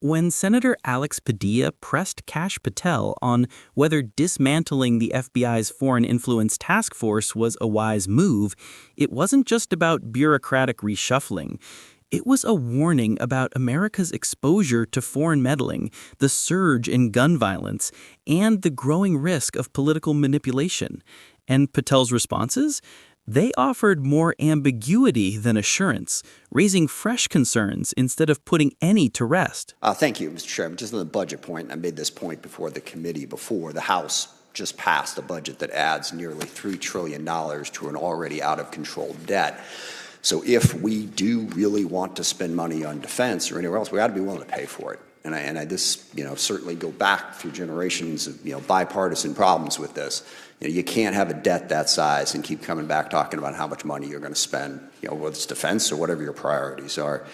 When Senator Alex Padilla pressed Kash Patel on whether dismantling the FBI's Foreign Influence Task Force was a wise move, it wasn't just about bureaucratic reshuffling. It was a warning about America's exposure to foreign meddling, the surge in gun violence, and the growing risk of political manipulation. And Patel's responses? They offered more ambiguity than assurance, raising fresh concerns instead of putting any to rest. Thank you, Mr. Chairman. Just on the budget point, I made this point before the committee the House just passed a budget that adds nearly $3 trillion to an already out-of-control debt. So if we do really want to spend money on defense or anywhere else, we got to be willing to pay for it. And I certainly go back through generations of bipartisan problems with this. You can't have a debt that size and keep coming back talking about how much money you're going to spend, whether it's defense or whatever your priorities are.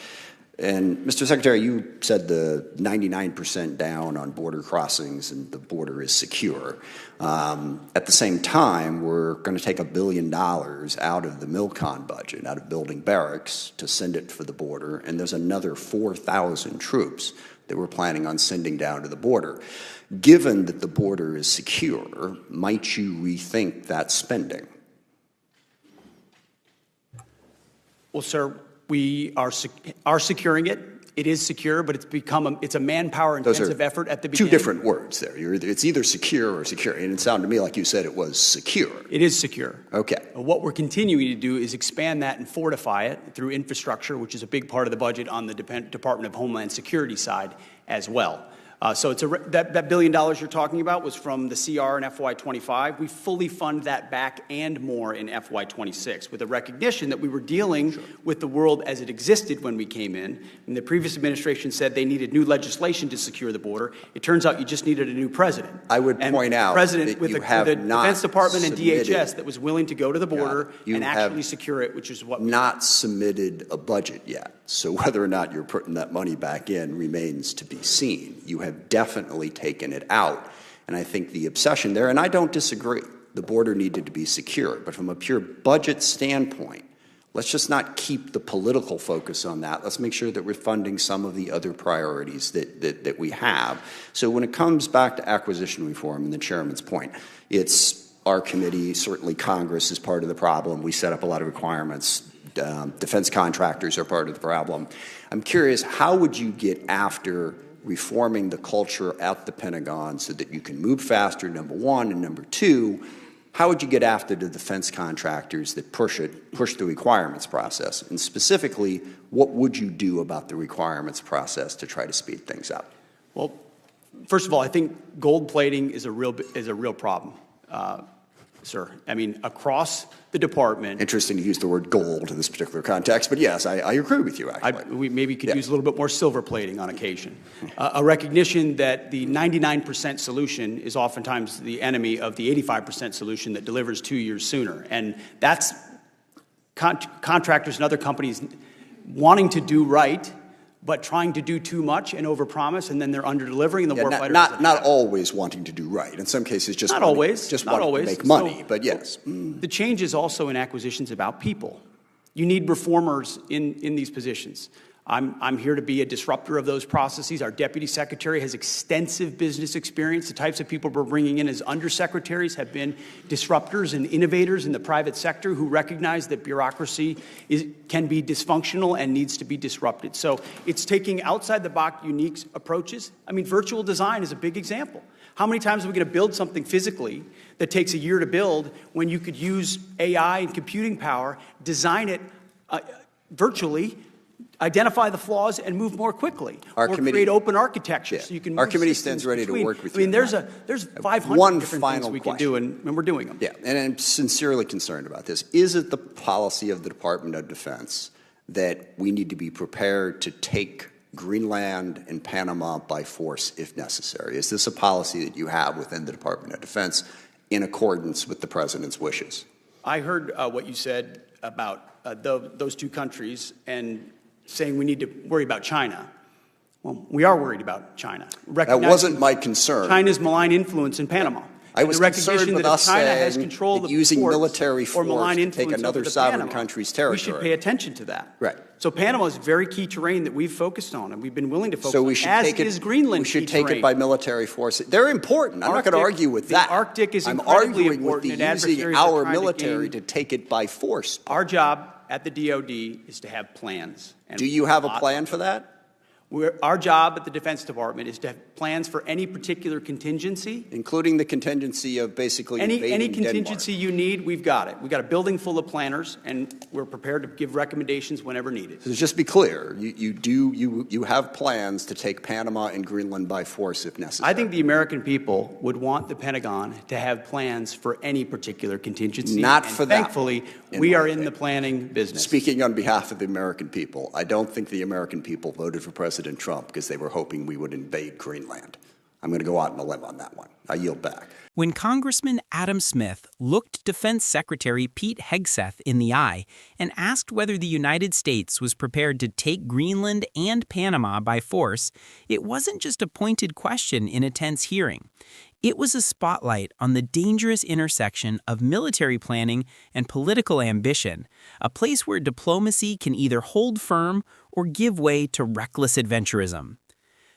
And Mr. Secretary, you said the 99% down on border crossings and the border is secure. At the same time, we're going to take $1 billion out of the MILCON budget, out of building barracks, to send it for the border, and there's another 4,000 troops that we're planning on sending down to the border. Given that the border is secure, might you rethink that spending? Well, sir, we are securing it. It is secure, but it's a manpower-intensive effort at the beginning. Two different words there. It's either secure or secure. And it sounded to me like you said it was secure. It is secure. Okay. What we're continuing to do is expand that and fortify it through infrastructure, which is a big part of the budget on the Department of Homeland Security side as well. So it's that $1 billion you're talking about was from the CR in FY25. We fully fund that back and more in FY26 with a recognition that we were dealing with the world as it existed when we came in. And the previous administration said they needed new legislation to secure the border. It turns out you just needed a new president. I would point out president that with the Defense Department and DHS that was willing to go to the border and actually secure it, which is what we not submitted a budget yet. So whether or not you're putting that money back in remains to be seen. You have definitely taken it out. And I think the obsession there, and I don't disagree, the border needed to be secure. But from a pure budget standpoint, let's just not keep the political focus on that. Let's make sure that we're funding some of the other priorities that we have. So when it comes back to acquisition reform and the chairman's point, it's our committee, certainly Congress is part of the problem. We set up a lot of requirements. Defense contractors are part of the problem. I'm curious, how would you get after reforming the culture at the Pentagon so that you can move faster, number one, and number two, how would you get after the defense contractors that push the requirements process? And specifically, what would you do about the requirements process to try to speed things up? Well, first of all, I think gold plating is a real problem. Sir. I mean, across the department. Interesting to use the word gold in this particular context, but yes, I agree with you, actually. We maybe could use a little bit more silver plating on occasion. A recognition that the 99% solution is oftentimes the enemy of the 85% solution that delivers 2 years sooner. And that's contractors and other companies wanting to do right, but trying to do too much and overpromise, and then they're under-delivering, and the warfighter not always wanting to do right. In some cases, just not wanting, always, just not wanting always. to make money, so, but yes. The change is also in acquisitions about people. You need reformers in these positions. I'm here to be a disruptor of those processes. Our deputy secretary has extensive business experience. The types of people we're bringing in as undersecretaries have been disruptors and innovators in the private sector who recognize that bureaucracy can be dysfunctional and needs to be disrupted. So it's taking outside-the-box unique approaches. I mean, virtual design is a big example. How many times are we going to build something physically that takes a year to build when you could use AI and computing power, design it virtually, identify the flaws and move more quickly, or create open architecture so you can. Our committee stands ready to work with you. I mean, there's 500 different things we can do, and we're doing them. Yeah, and I'm sincerely concerned about this. Is it the policy of the Department of Defense that we need to be prepared to take Greenland and Panama by force if necessary? Is this a policy that you have within the Department of Defense in accordance with the President's wishes? I heard what you said about those two countries and saying we need to worry about China. Well, we are worried about China. That wasn't my concern. China's malign influence in Panama. I was the recognition concerned with that us if China has saying control of that the using ports military or force malign to influence take another over the sovereign Panama, country's we territory. should pay attention to that. Right. So Panama is very key terrain that we've focused on, and we've been willing to focus So we on, should as take it. is Greenland. We should key take terrain. it by military force. They're important. I'm not going to Arctic- argue with the that. Arctic is I'm incredibly arguing with the important, and using adversaries are our trying to military gain- to take it by force. Our job at the DoD is to have plans. And Do you have a lot- plan for that? Our job at the Defense Department is to have plans for any particular contingency. Including the contingency of basically Any invading contingency you need, we've got it. We've got a building full of planners, and we're prepared to give recommendations whenever needed. So just be clear, you have plans to take Panama and Greenland by force if necessary. I think the American people would want the Pentagon to have plans for any particular contingency. Not and for that thankfully, one, we in my are in the opinion. planning business. Speaking on behalf of the American people, I don't think the American people voted for President Trump because they were hoping we would invade Greenland. I'm going to go out on a limb on that one. I yield back. When Congressman Adam Smith looked Defense Secretary Pete Hegseth in the eye and asked whether the United States was prepared to take Greenland and Panama by force, it wasn't just a pointed question in a tense hearing. It was a spotlight on the dangerous intersection of military planning and political ambition, a place where diplomacy can either hold firm or give way to reckless adventurism.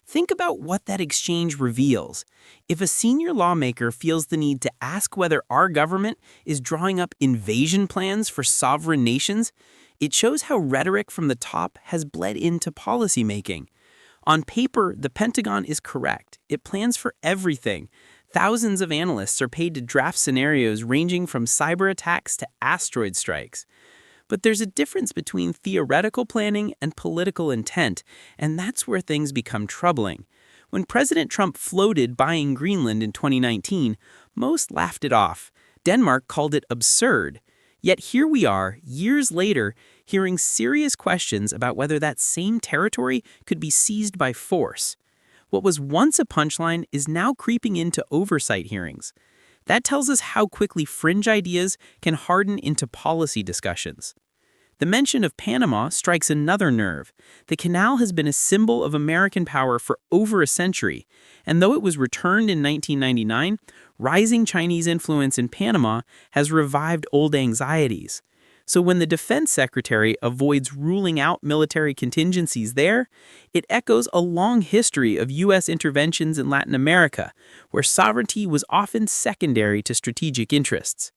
Think about what that exchange reveals. If a senior lawmaker feels the need to ask whether our government is drawing up invasion plans for sovereign nations, it shows how rhetoric from the top has bled into policymaking. On paper, the Pentagon is correct. It plans for everything. Thousands of analysts are paid to draft scenarios ranging from cyber attacks to asteroid strikes. But there's a difference between theoretical planning and political intent, and that's where things become troubling. When President Trump floated buying Greenland in 2019, most laughed it off. Denmark called it absurd. Yet here we are, years later, hearing serious questions about whether that same territory could be seized by force. What was once a punchline is now creeping into oversight hearings. That tells us how quickly fringe ideas can harden into policy discussions. The mention of Panama strikes another nerve. The canal has been a symbol of American power for over a century, and though it was returned in 1999, rising Chinese influence in Panama has revived old anxieties. So when the Defense Secretary avoids ruling out military contingencies there, it echoes a long history of U.S. interventions in Latin America, where sovereignty was often secondary to strategic interests.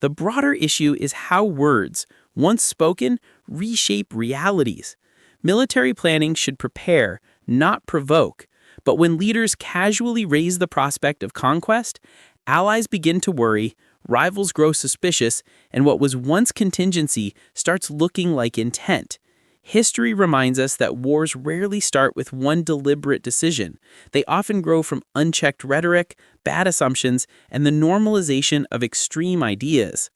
The broader issue is how words, once spoken, reshape realities. Military planning should prepare, not provoke. But when leaders casually raise the prospect of conquest, allies begin to worry, rivals grow suspicious, and what was once contingency starts looking like intent. History reminds us that wars rarely start with one deliberate decision. They often grow from unchecked rhetoric, bad assumptions, and the normalization of extreme ideas.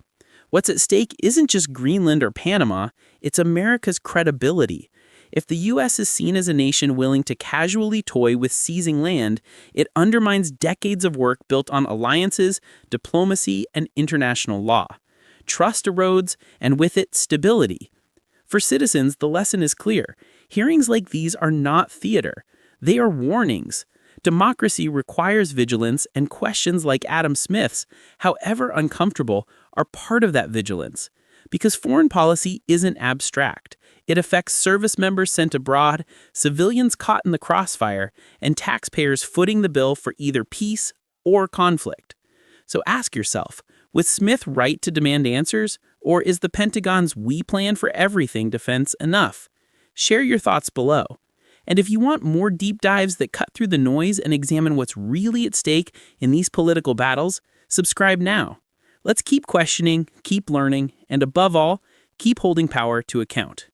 What's at stake isn't just Greenland or Panama, it's America's credibility. If the U.S. is seen as a nation willing to casually toy with seizing land, it undermines decades of work built on alliances, diplomacy, and international law. Trust erodes, and with it, stability. For citizens, the lesson is clear. Hearings like these are not theater. They are warnings. Democracy requires vigilance, and questions like Adam Smith's, however uncomfortable, are part of that vigilance. Because foreign policy isn't abstract. It affects service members sent abroad, civilians caught in the crossfire, and taxpayers footing the bill for either peace or conflict. So ask yourself, was Smith right to demand answers, or is the Pentagon's "we plan for everything" defense enough? Share your thoughts below. And if you want more deep dives that cut through the noise and examine what's really at stake in these political battles, subscribe now. Let's keep questioning, keep learning, and above all, keep holding power to account.